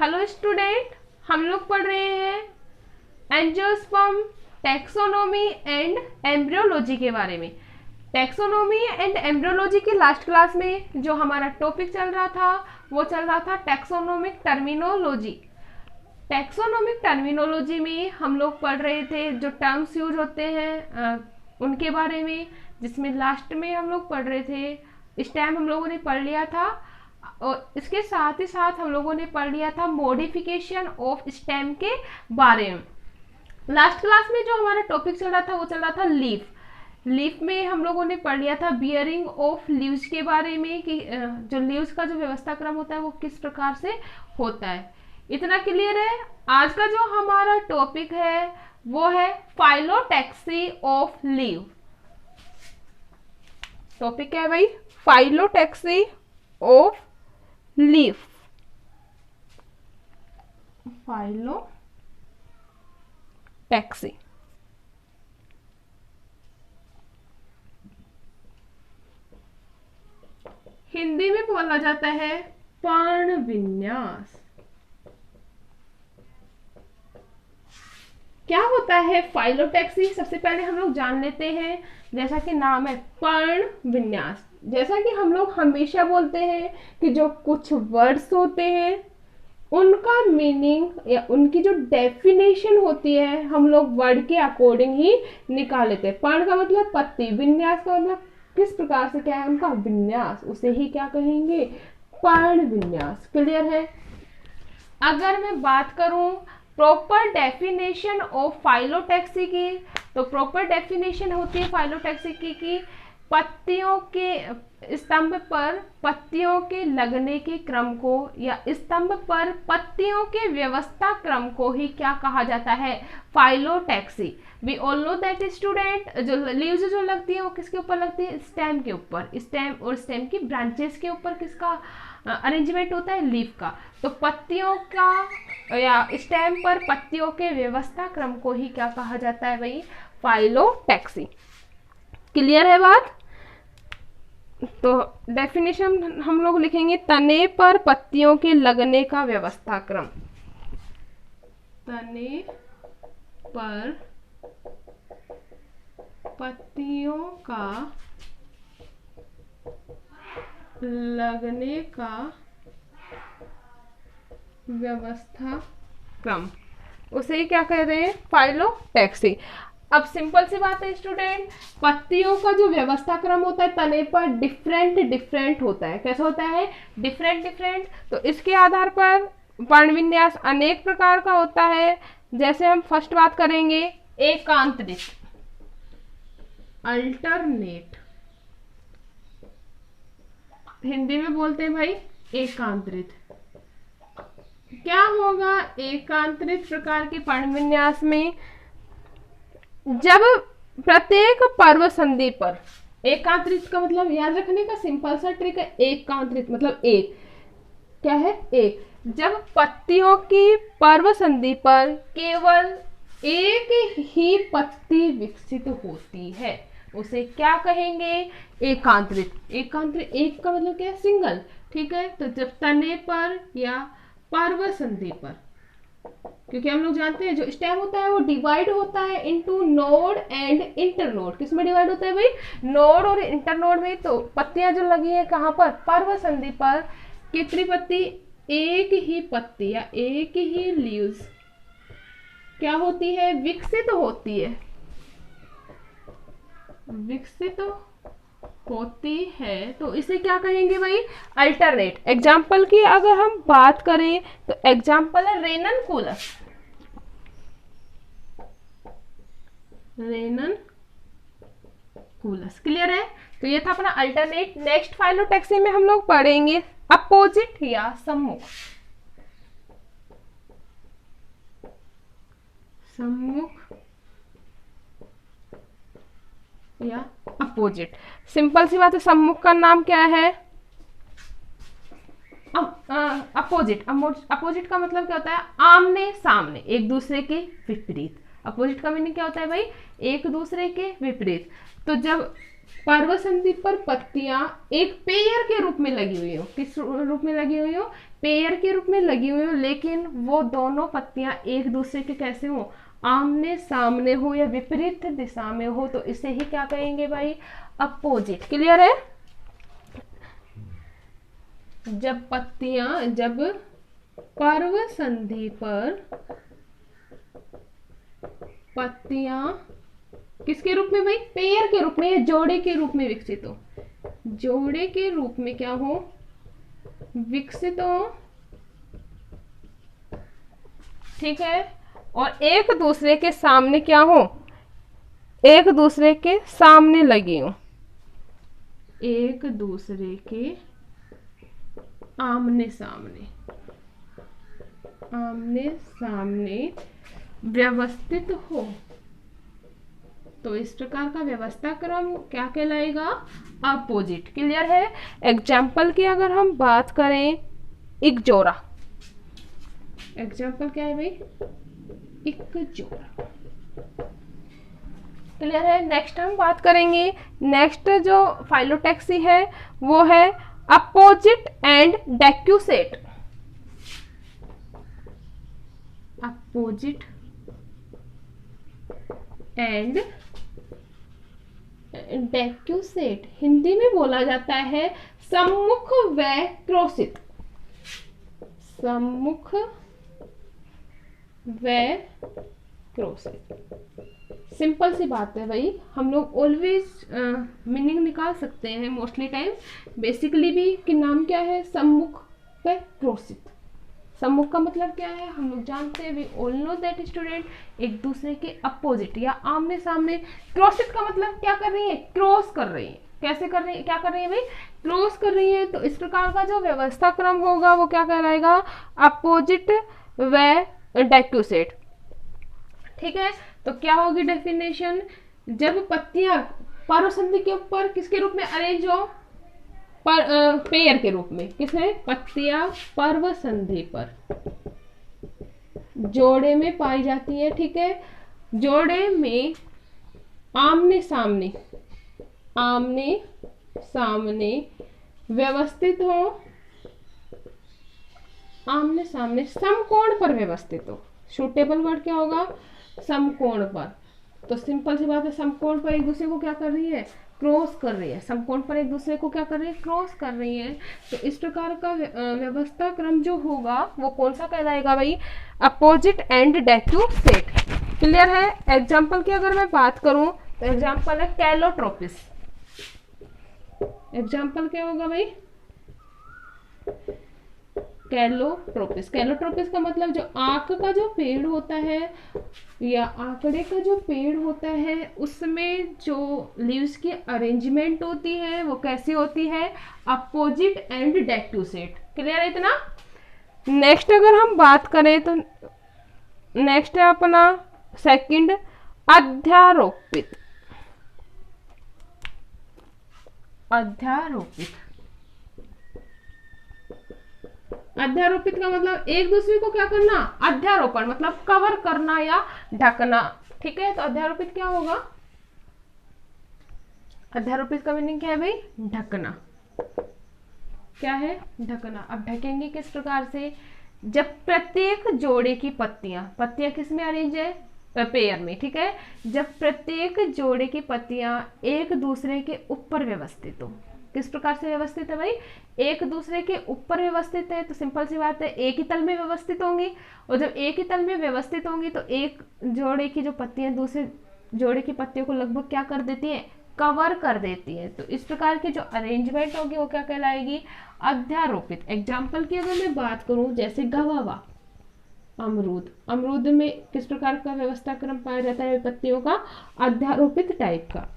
Hello student, हम लोग पढ़ रहे हैं एंजियोस्पर्म, टैक्सोनॉमी एंड एम्ब्रियोलॉजी के बारे में। टैक्सोनॉमी एंड एम्ब्रियोलॉजी के लास्ट क्लास में जो हमारा टॉपिक चल रहा था वो चल रहा था टैक्सोनॉमिक टर्मिनोलॉजी। टैक्सोनॉमिक टर्मिनोलॉजी में हम लोग पढ़ रहे थे जो टर्म्स यूज होते हैं उनके बारे में, जिसमें लास्ट में हम लोग पढ़ रहे थे स्टेम हम लोगों ने पढ़ लिया था, और इसके साथ ही साथ हम लोगों ने पढ़ लिया था मॉडिफिकेशन ऑफ स्टेम के बारे में। लास्ट क्लास में जो हमारा टॉपिक चल रहा था वो चल रहा था लीफ। लीफ में हम लोगों ने पढ़ लिया था बियरिंग ऑफ लीव्स के बारे में कि जो लीव्स का जो व्यवस्था क्रम होता है वो किस प्रकार से होता है। इतना क्लियर है। आज का जो हमारा टॉपिक है वो है फाइलोटैक्सी ऑफ लीव। टॉपिक क्या है भाई? Phyllotaxy of leaf. Phyllotaxy Hindi में बोला जाता है पर्ण विन्यास। क्या होता है फाइलोटैक्सी? सबसे पहले हम लोग जान लेते हैं, जैसा कि नाम है पर्ण विन्यास। जैसा कि हम लोग हमेशा बोलते हैं कि जो कुछ वर्ड्स होते हैं उनका मीनिंग या उनकी जो डेफिनेशन होती है हम लोग वर्ड के अकॉर्डिंग ही निकाल लेते हैं। पर्ण का मतलब पत्ती, विन्यास का मतलब किस प्रकार से क्या है उनका विन्यास, उसे ही क्या कहेंगे? पर्ण विन्यास। क्लियर है? अगर मैं बात करूं प्रॉपर डेफिनेशन ऑफ फाइलोटैक्सी की, तो प्रॉपर डेफिनेशन होती है फाइलोटैक्सी की पत्तियों के स्तंभ पर पत्तियों के लगने के क्रम को या स्तंभ पर पत्तियों के व्यवस्था क्रम को ही क्या कहा जाता है? Phyllotaxy. We all know that student, जो लीव्स जो लगती है वो किसके ऊपर लगती है? स्टेम के ऊपर। स्टेम और स्टेम की ब्रांचेस के ऊपर किसका अरेंजमेंट होता है? लीफ का। तो पत्तियों का या स्टेम पर पत्तियों के व्यवस्था क्रम को ही क्या कहा जाता है भाई? फाइलोटैक्सी। क्लियर है बात? तो डेफिनेशन हम लोग लिखेंगे तने पर पत्तियों के लगने का व्यवस्था क्रम। तने पर पत्तियों का लगने का व्यवस्था क्रम, उसे ही क्या कह रहे हैं? फाइलोटैक्सी। अब सिंपल सी बात है स्टूडेंट, पत्तियों का जो व्यवस्था क्रम होता है तने पर डिफरेंट डिफरेंट होता है। कैसा होता है? Different different. तो इसके आधार पर पर्ण विन्यास अनेक प्रकार का होता है। जैसे हम फर्स्ट बात करेंगे एकांतरित, अल्टरनेट। हिंदी में बोलते हैं भाई एकांतरित। क्या होगा एकांतरित प्रकार के पर्ण विन्यास में? जब प्रत्येक पर्व संधि पर, एकांतरित का मतलब याद रखने का सिंपल सा ट्रिक है, एकांतरित मतलब एक, क्या है? एक। जब पत्तियों की पर्व संधि पर केवल एक ही पत्ती विकसित होती है उसे क्या कहेंगे? एकांतरित। एकांतरित एक का मतलब क्या है? सिंगल। ठीक है, तो जब तने पर या पर्व संधि पर, क्योंकि हम लोग जानते हैं जो स्टेम होता है वो डिवाइड होता है इनटू नोड एंड इंटरनोड। किसमें डिवाइड होता है भाई? नोड और इंटरनोड में। तो पत्तियां जो लगी है कहां पर? पर्व संधि पर। कितनी पत्ती? एक ही पत्ती या एक ही लीव्स क्या होती है? विकसित होती है। विकसित होती है तो इसे क्या कहेंगे भाई? अल्टरनेट। एग्जाम्पल की अगर हम बात करें तो एग्जाम्पल है रेननकुलस। रेननकुलस। क्लियर है? तो ये था अपना अल्टरनेट। नेक्स्ट फाइलोटैक्सी में हम लोग पढ़ेंगे अपोजिट या सम्मुख। सम्मुख या अपोजिट। सिंपल सी बात है, सम्मुख का नाम क्या है? अपोजिट। अपोजिट का मतलब क्या होता है? आमने सामने, एक दूसरे के विपरीत। अपोजिट का मीनिंग क्या होता है भाई? एक दूसरे के विपरीत। तो जब पर्व संधि पर पत्तियां एक पेयर के रूप में लगी हुई हो। किस रूप में लगी हुई हो? पेयर के रूप में लगी हुई हो, लेकिन वो दोनों पत्तियां एक दूसरे के कैसे हो? आमने सामने हो या विपरीत दिशा में हो, तो इसे ही क्या कहेंगे भाई? अपोजिट। क्लियर है? जब पर्व संधि पर पत्तियां किसके रूप में भाई? पेयर के रूप में या जोड़े के रूप में विकसित हो। जोड़े के रूप में क्या हो? विकसित हो। ठीक है। और एक दूसरे के सामने क्या हो? एक दूसरे के सामने लगी हो। एक दूसरे के आमने सामने, आमने सामने व्यवस्थित हो, तो इस प्रकार का व्यवस्था क्रम क्या कहलाएगा? अपोजिट। क्लियर है? एग्जाम्पल की अगर हम बात करें, एक जोड़ा। एग्जाम्पल क्या है भाई? एक जोड़ा। क्लियर है? नेक्स्ट हम बात करेंगे, नेक्स्ट जो फाइलोटैक्सी है वो है opposite and डेक्यूसेट। Opposite and डेक्यूसेट Hindi में बोला जाता है सम्मुख व क्रोशित। सम्मुख व क्रोशित। सिंपल सी बात है भाई, हम लोग ऑलवेज मीनिंग निकाल सकते हैं मोस्टली टाइम। बेसिकली भी कि नाम क्या है? सम्मुख व क्रोशित। सम्मुख का मतलब क्या है? हम लोग जानते हैं, we all know that student, एक दूसरे के अपोजिट या आमने सामने। क्रोशित का मतलब क्या कर रही है? क्रॉस कर रही है। कैसे कर रही है? क्या कर रही है भाई? क्रॉस कर रही है। तो इस प्रकार का जो व्यवस्था क्रम होगा वो क्या कहलाएगा? अपोजिट व डेक्यूसेट। ठीक है। तो क्या होगी डेफिनेशन? जब पत्तियां पर्व संधि के ऊपर किसके रूप में अरेंज हो? पेयर के रूप में। किसमें? पत्तियां पर्व संधि पर जोड़े में पाई जाती है। ठीक है। जोड़े में आमने सामने, आमने सामने व्यवस्थित हो, आमने सामने समकोण पर व्यवस्थित हो। सूटेबल वर्ड क्या होगा? समकोण पर। तो सिंपल सी बात है, समकोण पर एक दूसरे को क्या कर रही है? क्रॉस कर रही है। समकोण पर एक दूसरे को क्या कर रही है? क्रॉस कर रही है। तो इस प्रकार का व्यवस्था क्रम जो होगा वो कौन सा कहलाएगा भाई? Opposite and डेक्यूसेट। क्लियर है? एग्जाम्पल की अगर मैं बात करूं तो एग्जाम्पल है कैलोट्रोपिस। एग्जाम्पल क्या होगा भाई? कैलोट्रोपिस। कैलोट्रोपिस का मतलब जो आक का जो पेड़ होता है या आंकड़े का जो पेड़ होता है, उसमें जो लीव्स की अरेंजमेंट होती है वो कैसी होती है? Opposite and डेक्यूसेट। क्लियर है इतना? नेक्स्ट अगर हम बात करें तो नेक्स्ट है अपना सेकंड, अध्यारोपित। अध्यारोपित। अध्यारोपित का मतलब एक दूसरे को क्या करना? अध्यारोपण मतलब कवर करना या ढकना। ठीक है। तो अध्यारोपित क्या होगा? अध्यारोपित का मीनिंग क्या है भाई? ढकना। क्या है? ढकना। अब ढकेंगे किस प्रकार से? जब प्रत्येक जोड़े की पत्तियां, पत्तियां किस में अरेंज है? पेयर में। ठीक है। जब प्रत्येक जोड़े की पत्तियां एक दूसरे के ऊपर व्यवस्थित हो। किस प्रकार से व्यवस्थित है भाई? एक दूसरे के ऊपर व्यवस्थित है। तो सिंपल सी बात है, एक ही तल में व्यवस्थित होंगी। और जब एक ही तल में व्यवस्थित होंगी तो एक जोड़े की जो पत्तियां दूसरे जोड़े की पत्तियों को लगभग क्या कर देती है? कवर कर देती है। तो इस प्रकार की जो अरेंजमेंट होगी वो क्या कहलाएगी? अध्यारोपित। एग्जाम्पल की अगर मैं बात करूं, जैसे गवावा, अमरूद। अमरूद में किस प्रकार का व्यवस्था क्रम पाया जाता है? पत्तियों का अध्यारोपित टाइप का।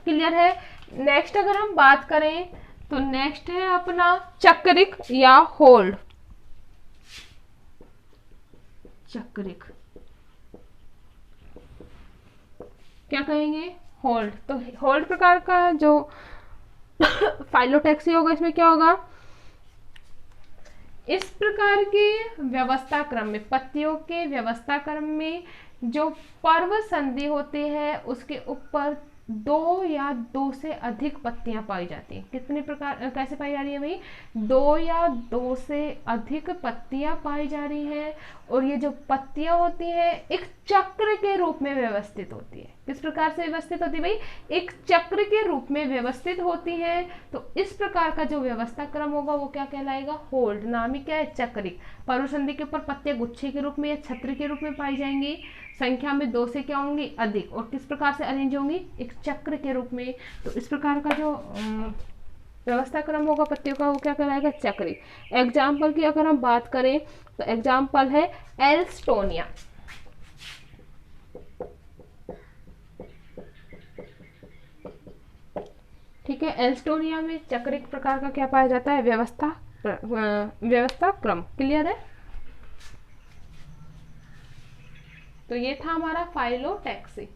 क्लियर है? नेक्स्ट अगर हम बात करें तो नेक्स्ट है अपना चक्रिक या होल्ड। चक्रिक क्या कहेंगे? होल्ड। तो होल्ड प्रकार का जो फाइलोटैक्सी होगा, इसमें क्या होगा? इस प्रकार के व्यवस्था क्रम में, पत्तियों के व्यवस्था क्रम में जो पर्व संधि होती है उसके ऊपर दो या दो से अधिक पत्तियां पाई जाती हैं। कितने प्रकार कैसे पाई जा रही है भाई? दो या दो से अधिक पत्तियां पाई जा रही हैं, और ये जो पत्तियां होती हैं एक चक्र के रूप में व्यवस्थित होती है। किस प्रकार से व्यवस्थित होती है भाई? एक चक्र के रूप में व्यवस्थित होती है। तो इस प्रकार का जो व्यवस्था क्रम होगा वो क्या कहलाएगा? होल्ड। नाम ही क्या है? चक्रिक। परुसंधि के ऊपर पत्तियां गुच्छे के रूप में या छत्र के रूप में पाई जाएंगी, संख्या में दो से क्या होंगी? अधिक। और किस प्रकार से अरेंज होंगी? एक चक्र के रूप में। तो इस प्रकार का जो व्यवस्था क्रम होगा पत्तियों का वो क्या कहलाएगा? चक्रिक। एग्जाम्पल की अगर हम बात करें तो एग्जाम्पल है एल्स्टोनिया। ठीक है, एल्स्टोनिया में चक्रिक प्रकार का क्या पाया जाता है? व्यवस्था क्रम। क्लियर है? तो ये था हमारा फाइलोटैक्सी।